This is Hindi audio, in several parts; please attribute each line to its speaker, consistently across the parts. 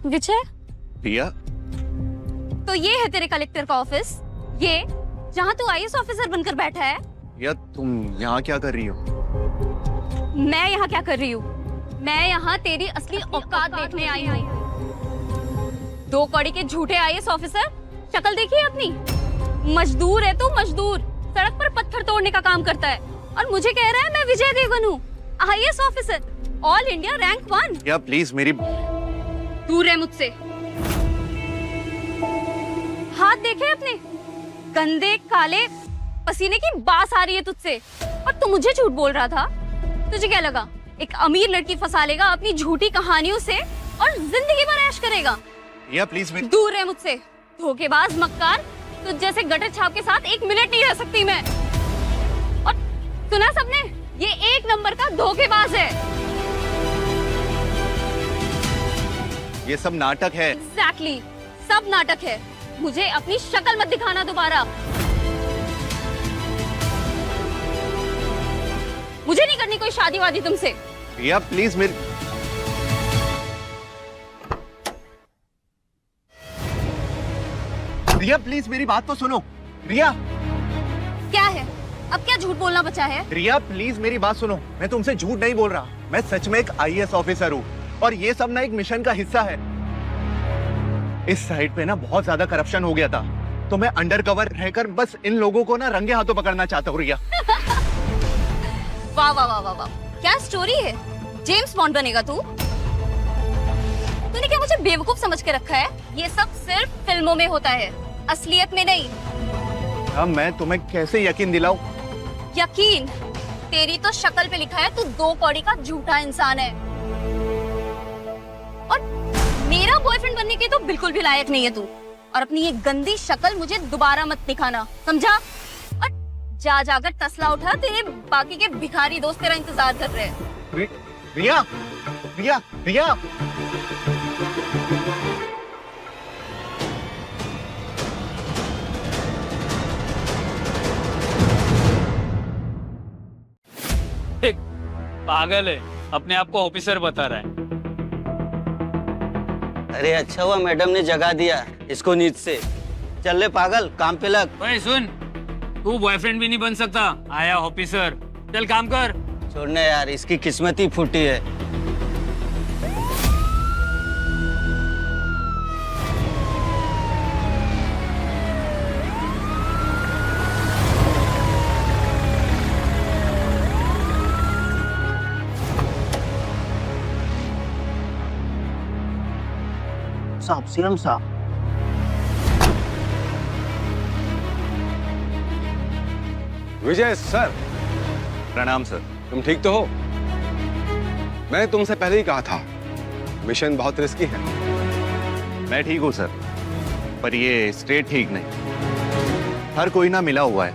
Speaker 1: विजय,
Speaker 2: प्रिया,
Speaker 1: तो ये है तेरे कलेक्टर का ऑफिस, ये जहाँ तू आईएएस ऑफिसर बनकर बैठा है।
Speaker 2: या तुम यहाँ क्या कर रही हो?
Speaker 1: मैं यहाँ क्या कर रही हूँ? मैं यहाँ तेरी असली औकात देखने आई हूँ। 2 कौड़ी के झूठे आईएएस ऑफिसर, शक्ल देखी है अपनी? मजदूर है तू, मजदूर। सड़क पर पत्थर तोड़ने का काम करता है और मुझे कह रहा है मैं विजय देवगन हूँ, IAS officer, all India rank 1।
Speaker 2: या प्लीज मेरी।
Speaker 1: दूर रह मुझसे। हाथ देखे अपने, गंदे काले पसीने की बास आ रही है तुझसे। और तू मुझे झूठ बोल रहा था। तुझे क्या लगा एक अमीर लड़की फंसा लेगा अपनी झूठी कहानियों से और जिंदगी भर ऐश करेगा?
Speaker 2: या प्लीज मेरी।
Speaker 1: दूर रह मुझसे, धोखेबाज, मक्कार। तुझ जैसे गटर छाप के साथ 1 मिनट नहीं रह सकती मैं। और सुना सबने, ये 1 नंबर का धोखेबाज है।
Speaker 2: ये सब नाटक है।
Speaker 1: एग्जैक्टली, सब नाटक है। मुझे अपनी शक्ल मत दिखाना दोबारा। मुझे नहीं करनी कोई शादी वादी तुमसे।
Speaker 2: या प्लीज मेरी। रिया प्लीज मेरी बात तो सुनो। रिया।
Speaker 1: क्या है अब, क्या झूठ बोलना बचा है?
Speaker 2: रिया प्लीज मेरी बात सुनो, मैं तुमसे झूठ नहीं बोल रहा, मैं सच में एक आईएएस ऑफिसर हूँ और ये सब ना एक मिशन का हिस्सा है। इस साइड पे ना बहुत ज्यादा करप्शन हो गया था, तो मैं अंडरकवर रहकर बस इन लोगों को ना रंगे हाथों पकड़ना चाहता हूँ। रिया।
Speaker 1: वाह वाह वाह वाह वाह, क्या स्टोरी है। जेम्स बॉन्ड बनेगा तू? तूने क्या मुझे बेवकूफ समझ के रखा है? ये सब सिर्फ फिल्मों में होता है, असलियत में नहीं।
Speaker 2: अब मैं तुम्हें कैसे यकीन दिलाऊं?
Speaker 1: यकीन? तेरी तो शक्ल पे लिखा है तू 2 कौड़ी का झूठा इंसान है और मेरा बॉयफ्रेंड बनने के तो बिल्कुल भी लायक नहीं है तू। और अपनी ये गंदी शक्ल मुझे दोबारा मत दिखाना, समझा? और जा जाकर तसला उठा, तेरे बाकी के भिखारी दोस्त तेरा इंतजार कर रहे हैं।
Speaker 2: रिया, रिया, रिया।
Speaker 3: पागल है, अपने आप को ऑफिसर बता रहा है।
Speaker 4: अरे अच्छा हुआ मैडम ने जगा दिया इसको नींद से। चल ले पागल, काम पे लग।
Speaker 3: ओए सुन, तू बॉयफ्रेंड भी नहीं बन सकता, आया ऑफिसर। चल काम कर।
Speaker 4: छोड़ने यार, इसकी किस्मत ही फूटी है। साहब, सीएम साहब।
Speaker 5: विजय सर।
Speaker 2: प्रणाम सर।
Speaker 5: तुम ठीक तो हो? मैंने तुमसे पहले ही कहा था मिशन बहुत रिस्की है।
Speaker 2: मैं ठीक हूँ सर, पर ये स्टेट ठीक नहीं। हर कोई ना मिला हुआ है,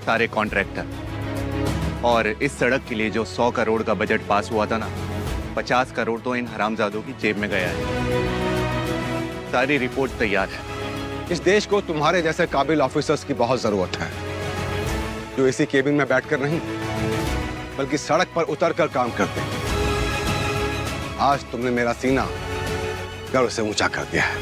Speaker 2: सारे कॉन्ट्रैक्टर। और इस सड़क के लिए जो 100 करोड़ का बजट पास हुआ था ना, 50 करोड़ तो इन हरामजादों की जेब में गया है। सारी रिपोर्ट तैयार है।
Speaker 5: इस देश को तुम्हारे जैसे काबिल ऑफिसर्स की बहुत जरूरत है, जो इसी केबिन में बैठकर नहीं बल्कि सड़क पर उतरकर काम करते हैं। आज तुमने मेरा सीना गर्व से ऊंचा कर दिया है।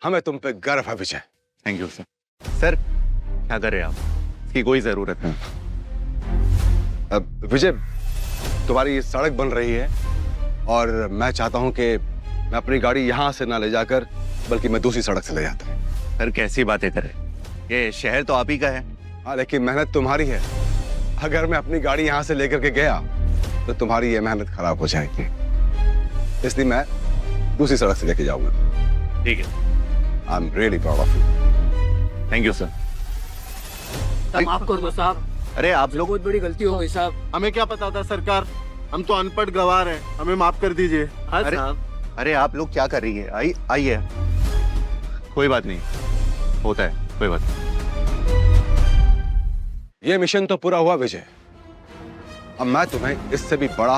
Speaker 5: हमें तुम पे गर्व है Vijay.
Speaker 2: Thank you sir. Sir क्या करें आप, इसकी कोई जरूरत नहीं।
Speaker 5: अब विजय, तुम्हारी ये सड़क बन रही है और मैं चाहता हूं कि मैं अपनी गाड़ी यहां से ना ले जाकर बल्कि मैं दूसरी सड़क से ले जाता हूं।
Speaker 2: सर कैसी बातें करें, ये शहर तो आप ही का है।
Speaker 5: हाँ, लेकिन मेहनत तुम्हारी है। अगर मैं अपनी गाड़ी यहां से लेकर के गया तो तुम्हारी ये मेहनत खराब हो जाएगी, इसलिए मैं दूसरी सड़क से लेके जाऊंगा।
Speaker 2: ठीक है।
Speaker 5: I am really proud of you.
Speaker 2: Thank you sir.
Speaker 3: माफ कर दो साहब,
Speaker 2: अरे आप लोग,
Speaker 3: बहुत बड़ी गलती हो गई साहब।
Speaker 6: हमें क्या पता था सरकार, हम तो अनपढ़ गवार हैं, हमें माफ कर दीजिए।
Speaker 2: अरे अरे आप लोग क्या कर रही है? आइए। कोई बात नहीं, होता है, कोई बात नहीं।
Speaker 5: ये मिशन तो पूरा हुआ विजय। अब मैं तुम्हें इससे भी बड़ा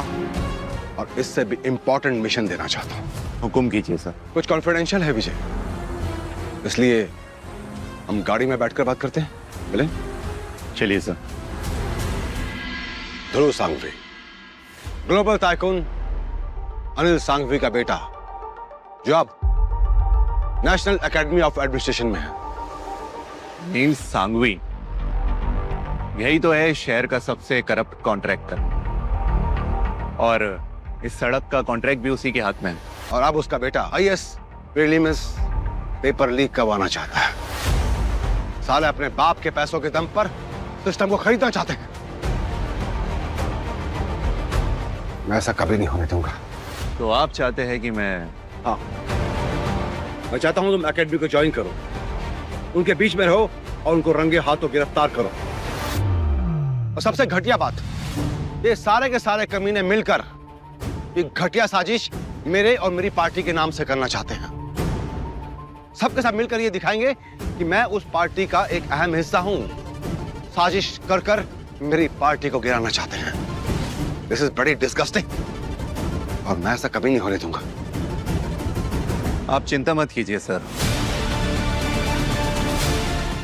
Speaker 5: और इससे भी इंपॉर्टेंट मिशन देना चाहता हूँ।
Speaker 2: हुक्म कीजिए सर।
Speaker 5: कुछ कॉन्फिडेंशियल है विजय, इसलिए हम गाड़ी में बैठकर बात करते हैं। बोले?
Speaker 2: चलिए सर।
Speaker 5: ध्रुव सांघवी, ग्लोबल टाइकून अनिल सांघवी का बेटा, जो अब नेशनल एकेडमी ऑफ एडमिनिस्ट्रेशन में है।
Speaker 2: नील सांघवी, यही तो है शहर का सबसे करप्ट कॉन्ट्रैक्टर, और इस सड़क का कॉन्ट्रैक्ट भी उसी के हाथ में है।
Speaker 5: और अब उसका बेटा आईएएस प्रीलिम्स पेपर लीक करवाना चाहता है। साले अपने बाप के पैसों के दम पर सिस्टम को खरीदना चाहते हैं। मैं ऐसा कभी नहीं होने दूंगा।
Speaker 2: तो आप चाहते हैं कि मैं
Speaker 5: हाँ, मैं चाहता हूं तुम एकेडमी को ज्वाइन करो, उनके बीच में रहो और उनको रंगे हाथों गिरफ्तार करो। और सबसे घटिया बात, ये सारे के सारे कमीने मिलकर एक घटिया साजिश मेरे और मेरी पार्टी के नाम से करना चाहते हैं। सबके साथ मिलकर ये दिखाएंगे कि मैं उस पार्टी का एक अहम हिस्सा हूं। साजिश कर कर मेरी पार्टी को गिराना चाहते हैं। दिस इज वेरी डिस्गस्टिंग और मैं ऐसा कभी नहीं होने दूंगा।
Speaker 2: आप चिंता मत कीजिए सर,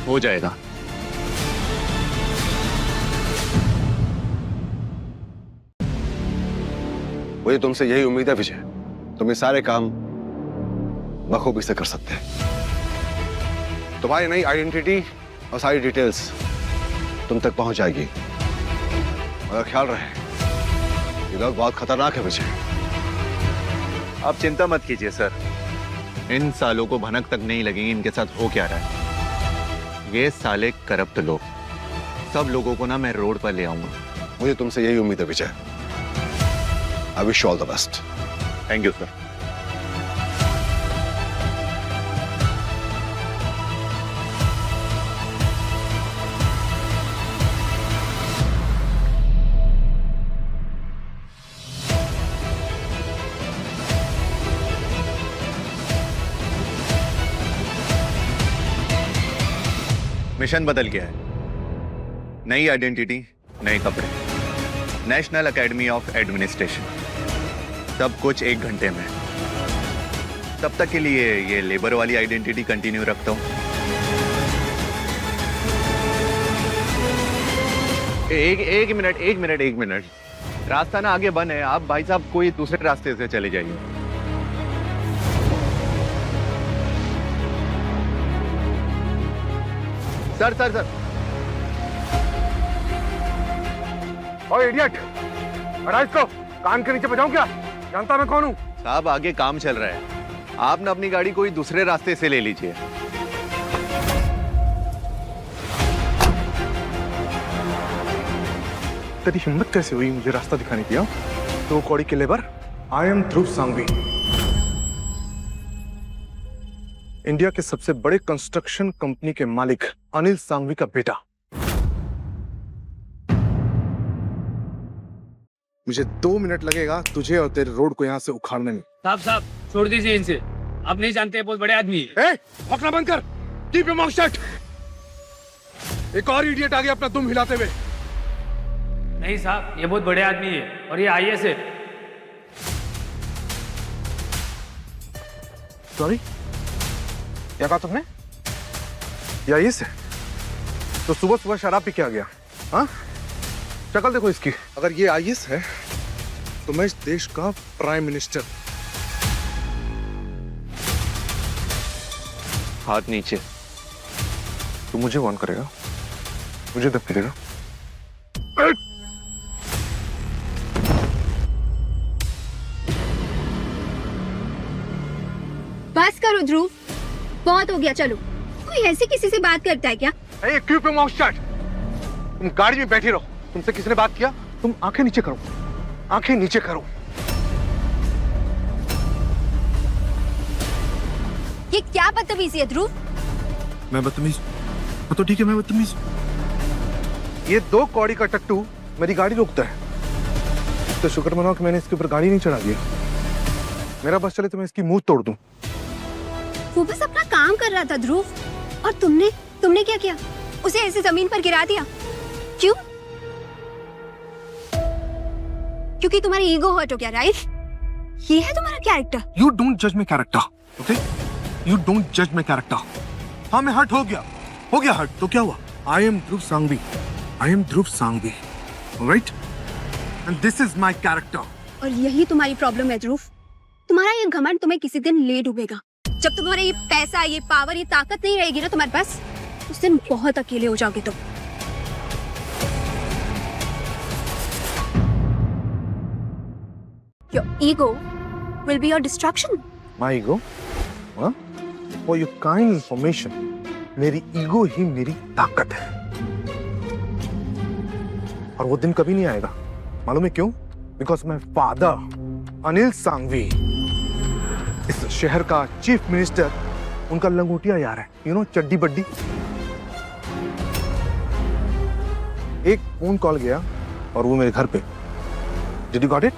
Speaker 2: हो जाएगा।
Speaker 5: मुझे तुमसे यही उम्मीद है विजय, तुम ये सारे काम बखूबी से कर सकते हैं। तुम्हारी नई आइडेंटिटी और सारी डिटेल्स तुम तक पहुंच जाएगी। और ख्याल रहे, ये लोग बहुत खतरनाक है विजय।
Speaker 2: आप चिंता मत कीजिए सर, इन सालों को भनक तक नहीं लगेंगे इनके साथ हो क्या रहा है। ये साले करप्ट लोग, सब लोगों को ना मैं रोड पर ले आऊंगा।
Speaker 5: मुझे तुमसे यही उम्मीद है Vijay. I wish you all the best.
Speaker 2: Thank you sir. Mission बदल गया है, नई आइडेंटिटी, नए कपड़े, नेशनल एकेडमी ऑफ एडमिनिस्ट्रेशन, सब कुछ 1 घंटे में। तब तक के लिए ये लेबर वाली आइडेंटिटी कंटिन्यू रखता हूँ। एक मिनट, रास्ता ना आगे बंद है, आप भाई साहब कोई दूसरे रास्ते से चले जाइए। सर
Speaker 5: ओए इडियट, हटा इसको। कान के नीचे बजाऊं क्या? जानता मैं कौन हूं?
Speaker 2: साहब आगे काम चल रहा है, आप ना अपनी गाड़ी कोई दूसरे रास्ते से ले लीजिए।
Speaker 7: तेरी हिम्मत कैसे हुई मुझे रास्ता दिखाने की? तो कौड़ी के labour, I am Dhruv Sanghvi, India के सबसे बड़े कंस्ट्रक्शन कंपनी के मालिक अनिल सांघवी का बेटा। मुझे 2 मिनट लगेगा तुझे और तेरे रोड को यहाँ से उखाड़ने में।
Speaker 3: साहब छोड़ दीजिए इनसे, आप नहीं जानते बहुत बड़े आदमी है।
Speaker 7: भौंकना बंद कर, कीप योर माउथ शट। एक और इडियट आ गया अपना दुम हिलाते हुए।
Speaker 3: नहीं साहब, ये बहुत बड़े आदमी है और ये आईएएस है।
Speaker 7: सॉरी, क्या कहा तुमने? या ये से? तो सुबह सुबह शराब पी के आ गया? हाँ, शक्ल देखो इसकी। अगर ये आईएएस है तो मैं इस देश का प्राइम मिनिस्टर।
Speaker 2: हाथ नीचे।
Speaker 7: तू मुझे कौन करेगा? मुझे धक्केगा?
Speaker 1: बस करो ध्रुव, बहुत हो गया। चलो, कोई ऐसे किसी से बात करता है क्या?
Speaker 7: Keep your mouth shut. तुम गाड़ी में बैठी रहो। तुमसे किसने बात किया? तुम आंखें नीचे करो, आंखें नीचे करो।
Speaker 1: ये क्या बदतमीजी है ध्रुव?
Speaker 7: मैं बदतमीज? तो ठीक है, मैं बदतमीज। ये 2 कौड़ी का टट्टू मेरी गाड़ी रोकता है तो शुक्र मनाओ कि मैंने इसके ऊपर गाड़ी नहीं चढ़ा दी। मेरा बस चले तो मैं इसकी मुंह तोड़ दूं।
Speaker 1: वो बस अपना काम कर रहा था ध्रुव, और तुमने क्या किया? उसे ऐसे जमीन पर गिरा दिया। क्यों? क्योंकि तुम्हारी ईगो हर्ट हो गया, राइट? ये है तुम्हारा कैरेक्टर।
Speaker 7: यू डोंट जज my character, okay? You don't जज माई कैरेक्टर। हाँ, मैं हर्ट हो गया हर्ट। तो क्या हुआ? I am Dhruv Sanghvi, right? and this is my character.
Speaker 8: और यही तुम्हारी प्रॉब्लम है ध्रुव। तुम्हारा ये घमंड तुम्हें किसी दिन ले डूबेगा। जब तुम्हारा ये पैसा, ये पावर, ये ताकत नहीं रहेगी ना तुम्हारे पास, उस दिन बहुत अकेले हो जाओगे तुम। Your ego will be your destruction.
Speaker 7: My ego? हाँ? For your kind information, मेरी ईगो ही मेरी ताकत है। और वो दिन कभी नहीं आएगा। मालूम है क्यों? Because my father, Anil Sanghvi, इस शहर का चीफ मिनिस्टर, उनका लंगोटिया यार है। You know, चड्डी बड्डी। एक फोन कॉल गया और वो मेरे घर पे। Did you got it?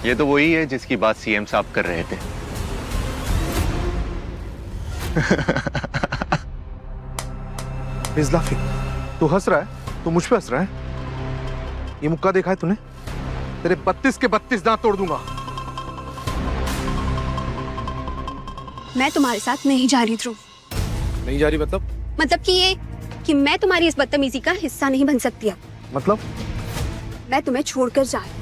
Speaker 2: ये तो वही है जिसकी बात सीएम साहब कर रहे थे।
Speaker 7: He's laughing. तू हंस रहा है? तू मुझ पे हंस रहा है? ये मुक्का देखा है तूने? तेरे 32 के 32 दांत तोड़ दूंगा।
Speaker 8: मैं तुम्हारे साथ नहीं जा रही ध्रुव।
Speaker 7: नहीं जा रही मतलब?
Speaker 8: मतलब कि ये कि मैं तुम्हारी इस बदतमीजी का हिस्सा नहीं बन सकती अब।
Speaker 7: मतलब?
Speaker 8: मैं तुम्हें छोड़कर जा रही हूं।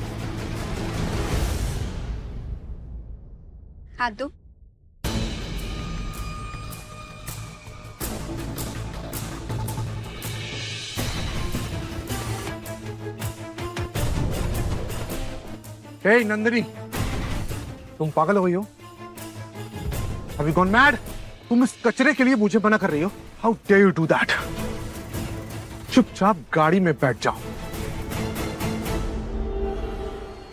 Speaker 8: हाथ दो।
Speaker 7: हे नंदिनी, तुम पागल हो गई हो? Have you gone mad? तुम इस कचरे के लिए मुझे मना कर रही हो? How dare you do that? चुपचाप गाड़ी में बैठ जाओ।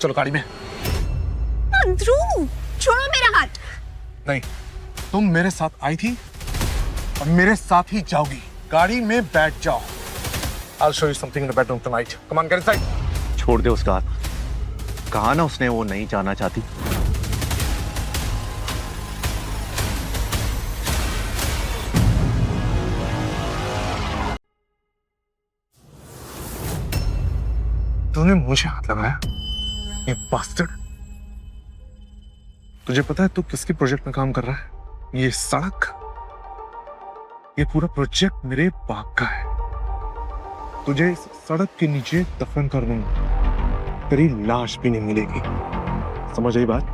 Speaker 7: चलो गाड़ी में।
Speaker 8: ध्रुव, छोड़ो मेरा हाथ।
Speaker 7: नहीं, तुम मेरे साथ आई थी और मेरे साथ ही जाओगी। गाड़ी में बैठ जाओ। I'll show you something in the bedroom tonight. Come on, get inside.
Speaker 2: छोड़ दे उसका हाथ। कहा ना उसने वो नहीं जाना चाहती।
Speaker 7: तूने मुझे हाथ लगाया? ये बास्टर्ड। तुझे पता है तू किसके प्रोजेक्ट में काम कर रहा है? ये सड़क, ये पूरा प्रोजेक्ट मेरे बाप का है। तुझे इस सड़क के नीचे दफन कर दूंगा। तेरी लाश भी नहीं मिलेगी। समझ आई बात?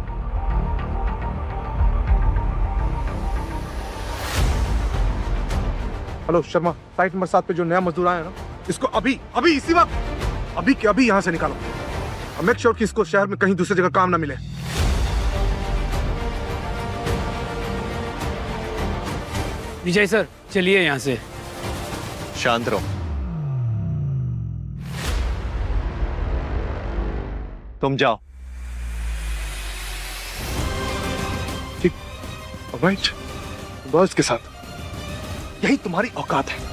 Speaker 7: हेलो शर्मा, साइट नंबर 7 पे जो नया मजदूर आया है ना, इसको अभी इसी वक्त अभी के अभी यहां से निकालो। और मेक श्योर कि इसको शहर में कहीं दूसरी जगह काम ना मिले।
Speaker 3: विजय सर, चलिए यहाँ से।
Speaker 2: शांत रहो। तुम जाओ।
Speaker 7: ठीक, ऑलराइट। बॉस के साथ यही तुम्हारी औकात है।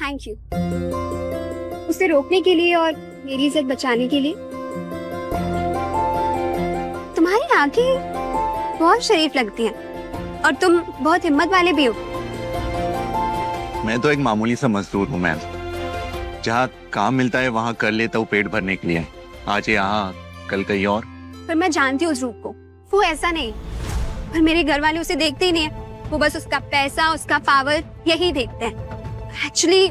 Speaker 8: थैंक यू उसे रोकने के लिए और मेरी इज्जत बचाने के लिए। तुम्हारी आंखें बहुत शरीफ लगती हैं और तुम बहुत हिम्मत वाले भी हो।
Speaker 2: मैं तो एक मामूली सा मजदूर हूँ मैम। जहाँ काम मिलता है वहाँ कर लेता हूँ पेट भरने के लिए। आज यहाँ, कल कहीं और।
Speaker 8: पर मैं जानती हूँ उस रूप को, वो ऐसा नहीं। पर मेरे घर वाले उसे देखते ही नहीं है। वो बस उसका पैसा, उसका पावर यही देखते हैं। एक्चुअली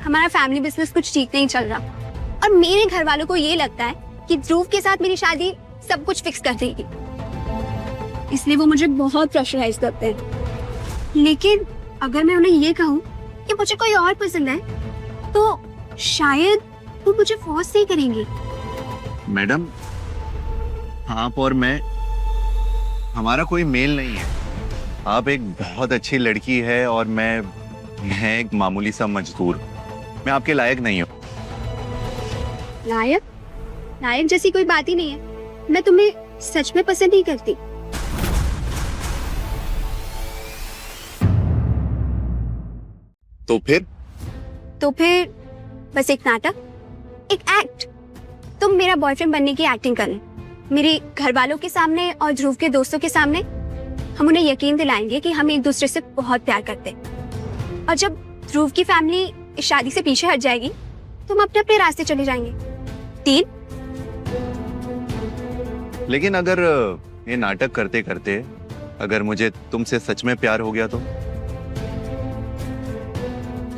Speaker 8: हमारा फैमिली बिजनेस कुछ ठीक नहीं चल रहा और मेरे घर वालों को ये लगता है कि ध्रुव के साथ मेरी शादी सब कुछ फिक्स कर देगी। इसलिए वो मुझे बहुत प्रेशराइज करते हैं। लेकिन अगर मैं उन्हें ये कहूँ कि मुझे कोई और पसंद है तो शायद वो मुझे फोर्स नहीं करेंगी।
Speaker 2: मैडम, आप और मैं, हमारा कोई मेल नहीं है। आप एक बहुत अच्छी लड़की है और मैं एक मामूली सा मजदूर। मैं आपके लायक नहीं हूँ।
Speaker 8: लायक? लायक जैसी कोई बात ही नहीं है। मैं तुम्हें सच में पसंद नहीं करती। तो फिर बस एक नाटक, एक एक्ट। तुम मेरा बॉयफ्रेंड बनने की एक्टिंग करना। मेरे घर वालों के सामने और ध्रुव के दोस्तों के सामने हम उन्हें यकीन दिलाएंगे कि हम एक दूसरे से बहुत प्यार करते हैं। और जब ध्रुव की फैमिली इस शादी से पीछे हट जाएगी तो हम अपने अपने रास्ते चले जाएंगे। डील?
Speaker 2: लेकिन अगर ये नाटक करते करते अगर मुझे तुमसे सच में प्यार हो गया तो?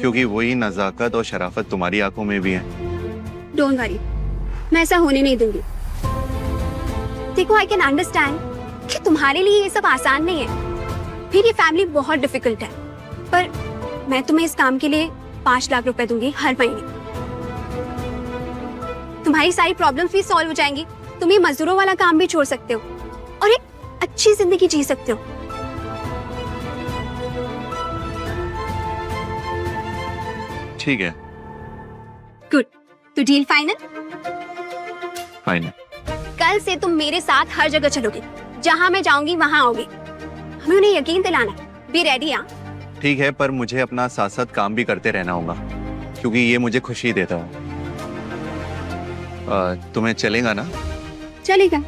Speaker 2: क्योंकि वही नजाकत और शराफत तुम्हारी आंखों में भी है।
Speaker 8: डोंट वरी, मैं ऐसा होने नहीं दूंगी। देखो, आई कैन अंडरस्टैंड कि तुम्हारे लिए ये सब आसान नहीं है। फिर ये फैमिली बहुत डिफिकल्ट है, पर मैं तुम्हें इस काम के लिए 5 लाख रुपए दूंगी हर महीने। तुम्हारी सारी प्रॉब्लम्स भी सॉल्व हो जाएंगी। तुम ये मजदूरों वाला काम भी छोड़ सकते हो और एक अच्छी जिंदगी जी सकते हो।
Speaker 2: ठीक है,
Speaker 8: गुड, तो डील फाइनल?
Speaker 2: फाइन।
Speaker 8: कल से तुम मेरे साथ हर जगह चलोगे, जहां मैं जाऊंगी वहां आओगे। हमें उन्हें यकीन दिलाना है। Be ready. हाँ,
Speaker 2: ठीक है, पर मुझे अपना साथ साथ काम भी करते रहना होगा, क्योंकि ये मुझे खुशी देता है। तुम्हें चलेगा ना?
Speaker 8: चलेगा।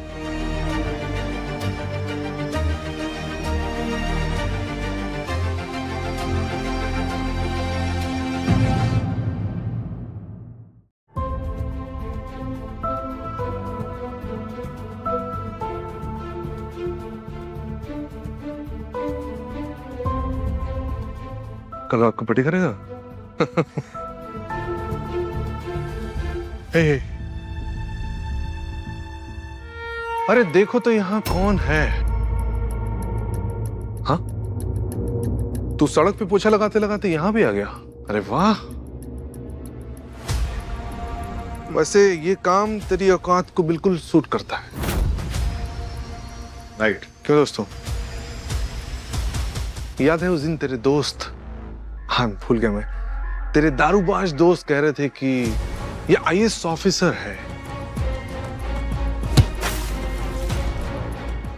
Speaker 7: कल रात को पार्टी करेगा? हे, अरे देखो तो यहाँ कौन है? हाँ, तू सड़क पे पोछा लगाते लगाते यहाँ भी आ गया। अरे वाह, वैसे ये काम तेरी औकात को बिल्कुल सूट करता है। राइट, क्यों दोस्तों? याद है उस दिन तेरे दोस्त, हाँ भूल गया मैं, तेरे दारूबाज दोस्त कह रहे थे कि ये आईएएस ऑफिसर है।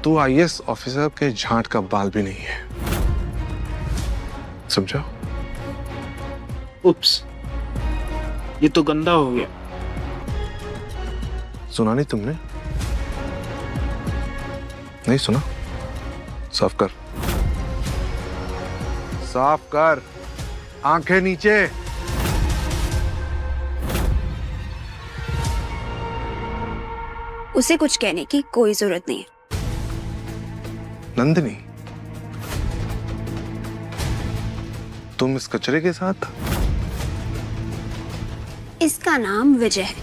Speaker 7: तो आईएएस ऑफिसर के झांट का बाल भी नहीं है, समझा?
Speaker 6: उप्स, ये तो गंदा हो गया।
Speaker 7: सुना नहीं तुमने? नहीं सुना? साफ कर, साफ कर, आंखें नीचे।
Speaker 8: उसे कुछ कहने की कोई जरूरत नहीं है।
Speaker 7: नंदिनी, तुम इस कचरे के साथ?
Speaker 8: इसका नाम विजय है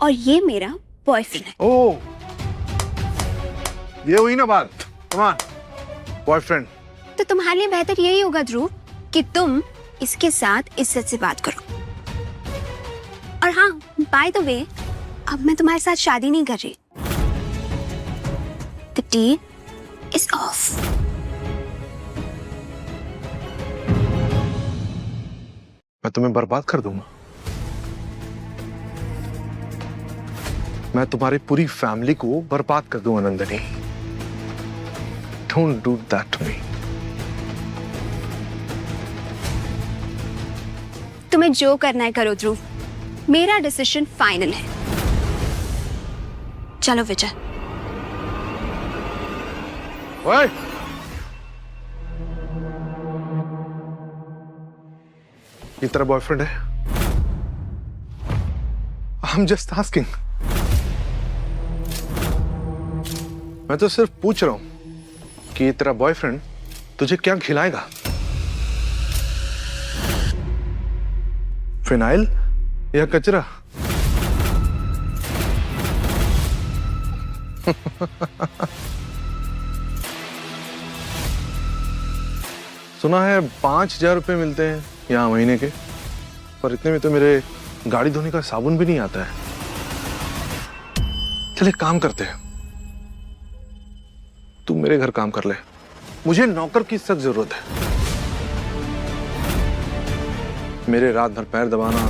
Speaker 8: और ये मेरा बॉयफ्रेंड है।
Speaker 7: ओ, ये हुई ना बात। कमान, बॉयफ्रेंड।
Speaker 8: तो तुम्हारे लिए बेहतर यही होगा ध्रुव कि तुम इसके साथ इज्जत से बात करो। और हाँ, बाय द वे, अब मैं तुम्हारे साथ शादी नहीं कर रही। The deal is off.
Speaker 7: मैं तुम्हें बर्बाद कर दूंगा। मैं तुम्हारी पूरी फैमिली को बर्बाद कर दूंगा Nandini. Don't do that to me.
Speaker 8: तुम्हें जो करना है करो ध्रुव, मेरा डिसीजन फाइनल है। चलो विजय।
Speaker 7: ओए! ये तेरा बॉयफ्रेंड है? I'm just asking. मैं तो सिर्फ पूछ रहा हूं कि ये तेरा बॉयफ्रेंड तुझे क्या खिलाएगा? फिनाइल या कचरा? सुना है 5,000 रुपए मिलते हैं यहाँ महीने के, पर इतने में तो मेरे गाड़ी धोने का साबुन भी नहीं आता है। चल एक काम करते हैं, तू मेरे घर काम कर ले, मुझे नौकर की सख्त जरूरत है। मेरे रात भर पैर दबाना,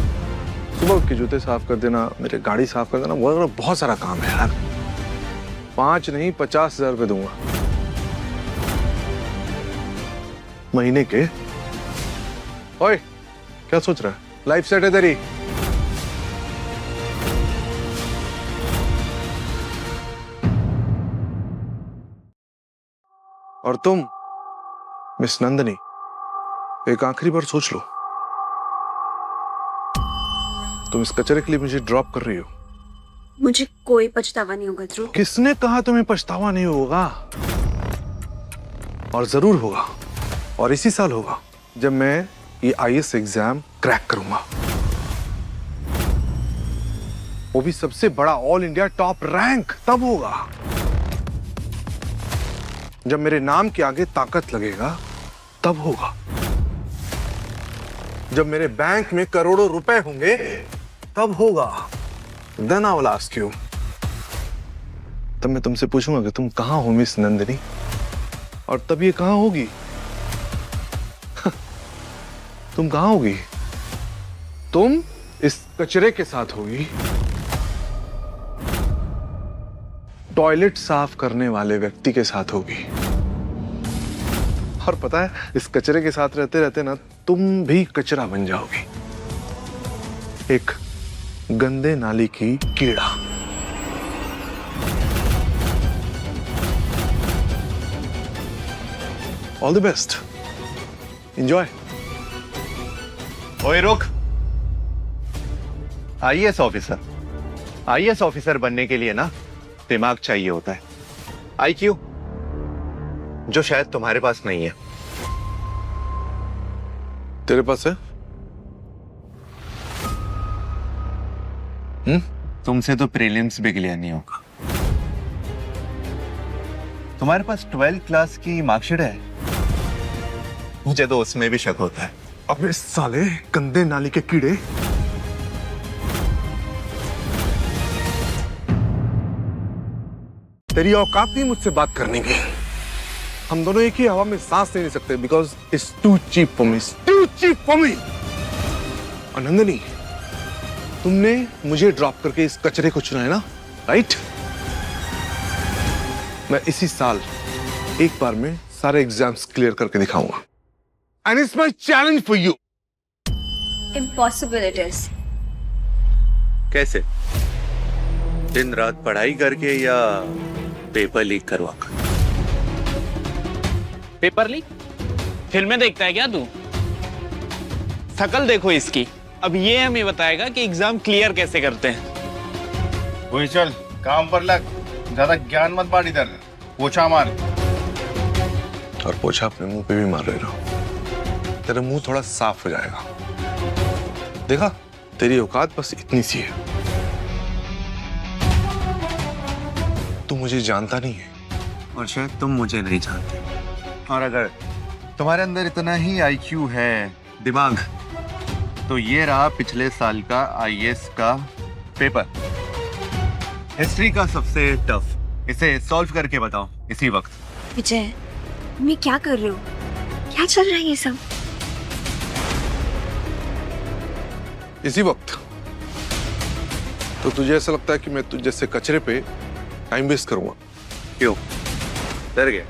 Speaker 7: सुबह उठ के जूते साफ कर देना, मेरे गाड़ी साफ कर देना, वगैरह बहुत सारा काम है यार। 5 नहीं 50,000 रुपए दूंगा महीने के। ओए, क्या सोच रहा है? लाइफ सेट है तेरी? और तुम मिस नंदिनी, एक आखिरी बार सोच लो, तुम इस कचरे के लिए मुझे ड्रॉप कर रही हो
Speaker 8: मुझे कोई पछतावा नहीं होगा ध्रुव।
Speaker 7: किसने कहा तुम्हें पछतावा नहीं होगा? और जरूर होगा, और इसी साल होगा जब मैं ये आईएएस एग्जाम क्रैक करूंगा, वो भी सबसे बड़ा ऑल इंडिया टॉप रैंक। तब होगा जब मेरे नाम के आगे ताकत लगेगा, तब होगा जब मेरे बैंक में करोड़ों रुपए होंगे, तब होगा। Then I will ask you. तब मैं तुमसे पूछूंगा कि तुम कहां हो मिस नंदिनी, और तब ये कहां होगी? तुम कहां होगी? तुम इस कचरे के साथ होगी, टॉयलेट साफ करने वाले व्यक्ति के साथ होगी। और पता है, इस कचरे के साथ रहते रहते ना तुम भी कचरा बन जाओगी, एक गंदे नाली की कीड़ा। All the best, enjoy.
Speaker 2: ओए रुक। आईएएस ऑफिसर, आईएएस ऑफिसर बनने के लिए ना दिमाग चाहिए होता है, आईक्यू, जो शायद तुम्हारे पास नहीं है।
Speaker 7: तेरे पास है?
Speaker 2: तुमसे तो प्रीलिम्स भी क्लियर नहीं होगा। तुम्हारे पास 12th क्लास की मार्कशीट है? मुझे तो उसमें भी शक होता है।
Speaker 7: अबे साले गंदे नाली के कीड़े, तेरी औकात नहीं मुझसे बात करने की। हम दोनों एक ही हवा में सांस ले नहीं सकते, because it's too cheap for me, too cheap for me. और नंदिनी, तुमने मुझे ड्रॉप करके इस कचरे को चुना है ना, राइट? मैं इसी साल एक बार में सारे एग्जाम्स क्लियर करके दिखाऊंगा, and it's my challenge for you.
Speaker 8: Impossible it is.
Speaker 2: कैसे? दिन रात पढ़ाई करके या पेपर लीक करवा कर?
Speaker 3: Paper leak? फिल्में देखता है क्या तू? शकल देखो इसकी। अब ये हमें बताएगा कि एग्जाम क्लियर कैसे करते हैं।
Speaker 6: वही चल, काम पर लग, ज्यादा ज्ञान मत बांट इधर, पोछा मार।
Speaker 7: और पोछा अपने मुंह पे भी मार रहे हो, तेरा मुंह थोड़ा साफ हो जाएगा। देखा, तेरी औकात बस इतनी सी है। तू मुझे जानता नहीं है,
Speaker 2: और शायद तुम मुझे नहीं जानते। और अगर तुम्हारे अंदर इतना ही आईक्यू है, दिमाग, तो ये रहा पिछले साल का आईएएस का पेपर, हिस्ट्री का सबसे टफ। इसे सॉल्व करके बताओ इसी वक्त।
Speaker 8: विजय, तुम ये क्या कर रहे हो? क्या चल रहा है ये सब?
Speaker 7: इसी वक्त तो तुझे ऐसा लगता है कि मैं तुझ जैसे कचरे पे टाइम वेस्ट करूंगा?
Speaker 2: क्यों, डर गया?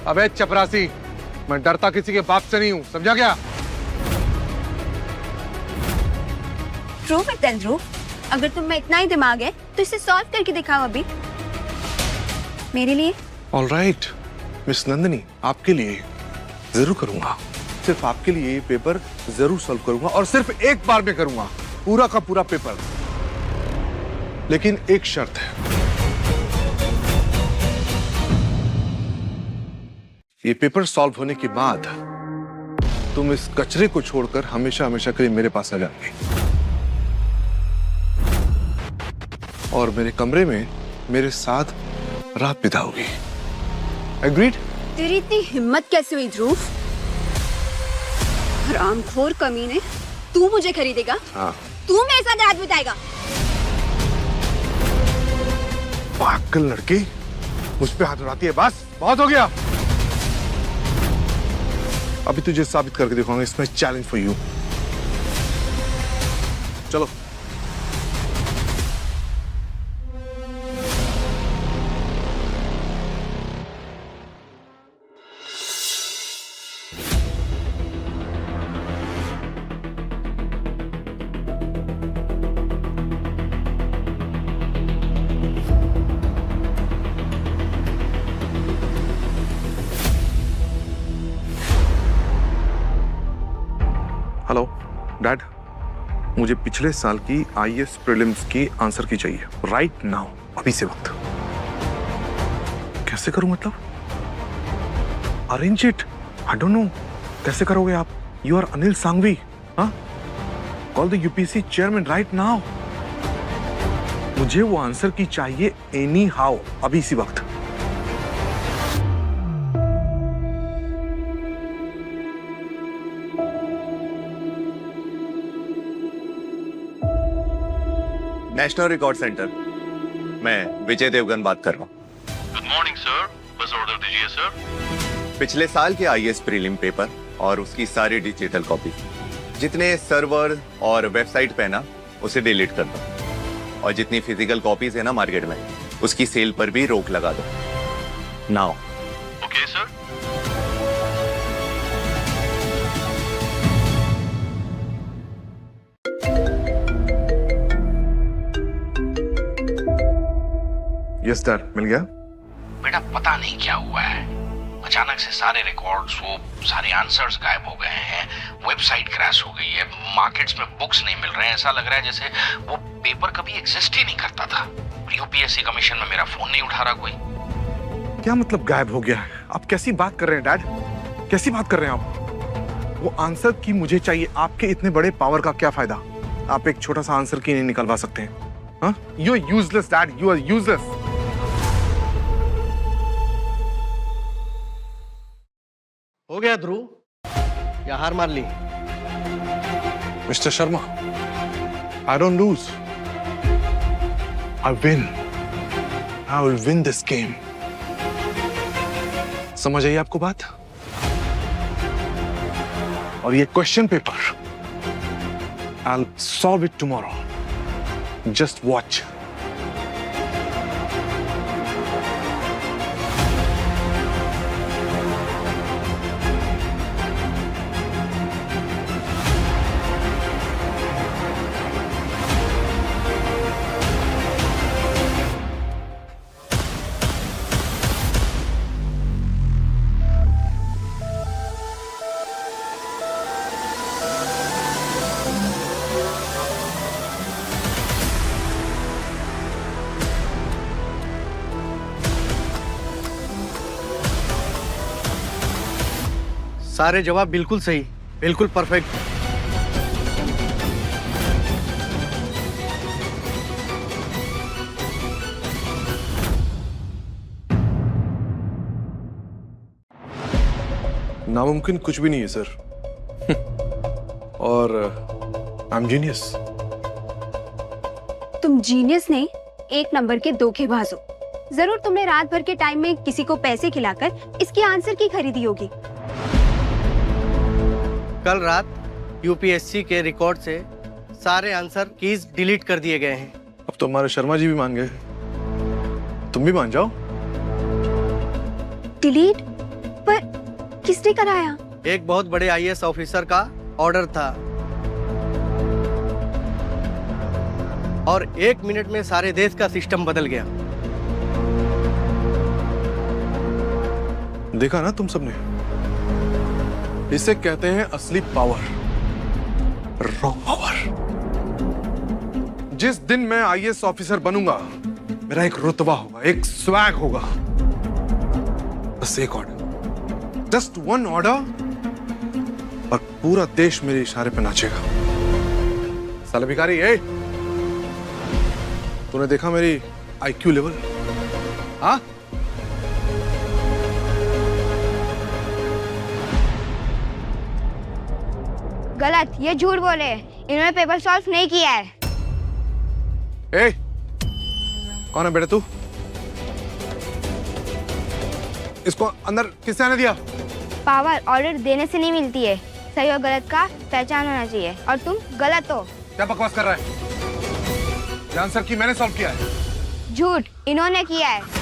Speaker 7: अबे चपरासी, मैं डरता किसी के बाप से नहीं हूं, समझा क्या?
Speaker 8: ध्रुव, ध्रुव, अगर तुम में इतना ही दिमाग है तो इसे सॉल्व करके दिखाओ अभी, मेरे लिए।
Speaker 7: ऑल राइट मिस नंदिनी, आपके लिए जरूर करूंगा। सिर्फ आपके लिए ये पेपर जरूर सॉल्व करूंगा, और सिर्फ एक बार में करूंगा, पूरा का पूरा पेपर। लेकिन एक शर्त है, ये पेपर सॉल्व होने के बाद तुम इस कचरे को छोड़कर हमेशा हमेशा के लिए मेरे पास आ जाओगे, और मेरे कमरे में मेरे साथ रात बिताओगी। एग्रीड?
Speaker 8: तेरी इतनी हिम्मत कैसे हुई ध्रुव? हरामखोर कमीने, तू मुझे खरीदेगा?
Speaker 7: हाँ।
Speaker 8: तू मेरे साथ रात बिताएगा?
Speaker 7: पागल लड़की, मुझ पे हाथ उठाती है। बस बहुत हो गया, अभी तुझे साबित करके दिखाऊंगा। इसमें चैलेंज फॉर यू। चलो। हेलो डैड, मुझे पिछले साल की आईएएस प्रीलिम्स की आंसर की चाहिए राइट नाउ, अभी से वक्त। कैसे करूं मतलब? Arrange it, I don't know. कैसे करोगे आप? You are Anil Sanghvi. हाँ, call the UPSC chairman right now. मुझे वो आंसर की चाहिए एनी हाउ, अभी इसी वक्त।
Speaker 2: नेशनल रिकॉर्ड सेंटर, मैं विजय देवगन बात कर रहा हूँ।
Speaker 6: गुड मॉर्निंग सर, बस ऑर्डर दीजिए सर।
Speaker 2: पिछले साल के आईएएस प्रीलिम पेपर और उसकी सारी डिजिटल कॉपी जितने सर्वर और वेबसाइट पे ना, उसे डिलीट कर दो। और जितनी फिजिकल कॉपीज है ना मार्केट में, उसकी सेल पर भी रोक लगा दो now.
Speaker 6: Okay sir.
Speaker 7: Yes dad, मिल गया।
Speaker 9: बेटा पता नहीं क्या हुआ है, अचानक से सारे रिकॉर्ड्स, वो सारे आंसर्स गायब हो गए हैं, वेबसाइट क्रैश हो गई है, मार्केट्स में बुक्स नहीं मिल रहे हैं। ऐसा लग रहा है जैसे वो पेपर कभी एग्जिस्ट ही नहीं करता था। यूपीएससी कमीशन में मेरा फोन नहीं उठा रहा कोई।
Speaker 7: क्या मतलब गायब हो गया है? आप कैसी बात कर रहे हैं डैड? कैसी बात कर रहे हैं आप? वो आंसर की मुझे चाहिए। आपके इतने बड़े पावर का क्या फायदा? आप एक छोटा सा आंसर की नहीं निकलवा सकते हैं? हाँ, you are useless dad, you are useless.
Speaker 10: हो गया ध्रुव, या हार मान ली?
Speaker 7: Mister Sharma, I don't lose, I win. I will win this game. समझ आई आपको बात? और ये question paper, I will solve it tomorrow. Just watch.
Speaker 10: सारे जवाब बिल्कुल सही, बिल्कुल परफेक्ट।
Speaker 7: नामुमकिन कुछ भी नहीं है सर। और आई एम जीनियस।
Speaker 8: तुम जीनियस नहीं, एक नंबर के धोखेबाज हो। जरूर तुमने रात भर के टाइम में किसी को पैसे खिलाकर इसकी आंसर की खरीदी होगी।
Speaker 10: कल रात यूपीएससी के रिकॉर्ड से सारे आंसर कीज डिलीट कर दिए गए हैं।
Speaker 7: अब तो हमारे शर्मा जी भी मान गए, तुम भी मान जाओ।
Speaker 8: डिलीट? पर किसने कराया?
Speaker 10: एक बहुत बड़े आईएएस ऑफिसर का ऑर्डर था, और 1 मिनट में सारे देश का सिस्टम बदल गया।
Speaker 7: देखा ना तुम सबने? इसे कहते हैं असली पावर, रॉ पावर। जिस दिन मैं आईएएस ऑफिसर बनूंगा, मेरा एक रुतबा होगा, एक स्वैग होगा। बस एक ऑर्डर, जस्ट वन ऑर्डर, और पूरा देश मेरे इशारे पे नाचेगा। साले भिखारी, ए, तूने देखा मेरी आईक्यू लेवल? हाँ,
Speaker 11: गलत, ये झूठ बोले, इन्होंने पेपर सॉल्व नहीं किया है।
Speaker 7: ए, कौन है बेटा तू? इसको अंदर किसने आने दिया?
Speaker 11: पावर ऑर्डर देने से नहीं मिलती है, सही और गलत का पहचान होना चाहिए, और तुम गलत हो।
Speaker 7: क्या बकवास कर रहा है? ये आंसर की मैंने सॉल्व किया है।
Speaker 11: झूठ, इन्होंने किया है।